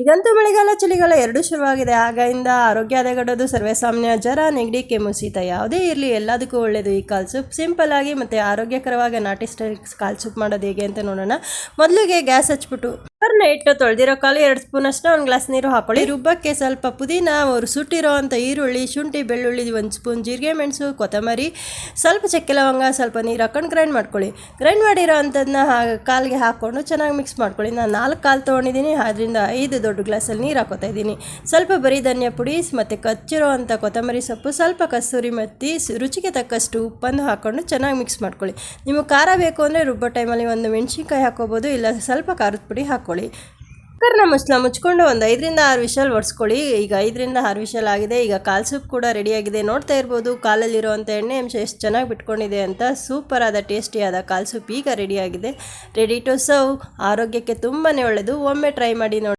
ಈಗಂತೂ ಮಳೆಗಾಲ ಚಳಿಗಾಲ ಎರಡೂ ಶುರುವಾಗಿದೆ. ಆಗಿಂದ ಆರೋಗ್ಯ ಹದಗೆಡೋದು ಸರ್ವೇಸಾಮಾನ್ಯ. ಜ್ವರ, ನೆಗಡಿ, ಕೆಮ್ಮು, ಶೀತ ಯಾವುದೇ ಇರಲಿ ಎಲ್ಲದಕ್ಕೂ ಒಳ್ಳೆಯದು ಈ ಕಾಲ್ ಸೂಪ್. ಸಿಂಪಲ್ ಆಗಿ ಮತ್ತು ಆರೋಗ್ಯಕರವಾಗಿ ನಾಟಿ ಸ್ಟೈಲ್ ಕಾಲ್ ಸೂಪ್ ಮಾಡೋದು ಹೇಗೆ ಅಂತ ನೋಡೋಣ. ಮೊದಲಿಗೆ ಗ್ಯಾಸ್ ಹಚ್ಬಿಟ್ಟು ಕುಕ್ಕರ್ನ ಇಟ್ಟು ತೊಳೆದಿರೋ ಕಾಲು 2 ಸ್ಪೂನ್ ಅಷ್ಟು ಒಂದು ಗ್ಲಾಸ್ ನೀರು ಹಾಕೊಳ್ಳಿ. ರುಬ್ಬಕ್ಕೆ ಸ್ವಲ್ಪ ಪುದೀನ, ಸುಟ್ಟಿರೋ ಅಂಥ ಈರುಳ್ಳಿ, ಶುಂಠಿ, ಬೆಳ್ಳುಳ್ಳಿ, 1 ಸ್ಪೂನ್ ಜೀರಿಗೆ, ಮೆಣಸು, ಕೊತ್ತಂಬರಿ, ಸ್ವಲ್ಪ ಚಕ್ಕೆ ಲವಂಗ, ಸ್ವಲ್ಪ ನೀರು ಹಾಕೊಂಡು ಗ್ರೈಂಡ್ ಮಾಡ್ಕೊಳ್ಳಿ. ಗ್ರೈಂಡ್ ಮಾಡಿರೋ ಅಂಥದ್ದನ್ನ ಕಾಲಿಗೆ ಹಾಕ್ಕೊಂಡು ಚೆನ್ನಾಗಿ ಮಿಕ್ಸ್ ಮಾಡ್ಕೊಳ್ಳಿ. ನಾನು 4 ಕಾಲು ತೊಗೊಂಡಿದ್ದೀನಿ, ಅದರಿಂದ 5 ದೊಡ್ಡ ಗ್ಲಾಸಲ್ಲಿ ನೀರು ಹಾಕೋತಾ ಇದ್ದೀನಿ. ಸ್ವಲ್ಪ ಬರೀ ಧನಿಯಾ ಪುಡಿ ಮತ್ತು ಕಚ್ಚಿರೋ ಅಂಥ ಕೊತ್ತಂಬರಿ ಸೊಪ್ಪು, ಸ್ವಲ್ಪ ಕಸ್ತೂರಿ ಮೆತ್ತಿ, ರುಚಿಗೆ ತಕ್ಕಷ್ಟು ಉಪ್ಪನ್ನು ಹಾಕ್ಕೊಂಡು ಚೆನ್ನಾಗಿ ಮಿಕ್ಸ್ ಮಾಡ್ಕೊಳ್ಳಿ. ನಿಮಗೆ ಖಾರ ಬೇಕು ಅಂದರೆ ರುಬ್ಬೋ ಟೈಮಲ್ಲಿ 1 ಮೆಣಸಿನ್ಕಾಯಿ ಹಾಕೋಬೋದು, ಇಲ್ಲ ಸ್ವಲ್ಪ ಖಾರದ ಪುಡಿ ಹಾಕ್ಕೊಳ್ಳಿ. ಕುಕ್ಕರ್ನ ಮುಚ್ಕೊಂಡು ಒಂದು 5ರಿಂದ 6 ವಿಷಲ್ ಒರೆಸ್ಕೊಳ್ಳಿ. ಈಗ 5ರಿಂದ 6 ವಿಷಲ್ ಆಗಿದೆ. ಈಗ ಕಾಲ್ ಸೂಪ್ ಕೂಡ ರೆಡಿಯಾಗಿದೆ. ನೋಡ್ತಾ ಇರ್ಬೋದು ಕಾಲಲ್ಲಿರುವಂಥ ಎಣ್ಣೆ ಅಂಶ ಎಷ್ಟು ಚೆನ್ನಾಗಿ ಬಿಟ್ಕೊಂಡಿದೆ ಅಂತ. ಸೂಪರ್ ಆದ ಟೇಸ್ಟಿಯಾದ ಕಾಲ್ ಸೂಪ್ ಈಗ ರೆಡಿಯಾಗಿದೆ. Ready to serve. ಆರೋಗ್ಯಕ್ಕೆ ತುಂಬಾ ಒಳ್ಳೆಯದು. ಒಮ್ಮೆ ಟ್ರೈ ಮಾಡಿ ನೋಡಿ.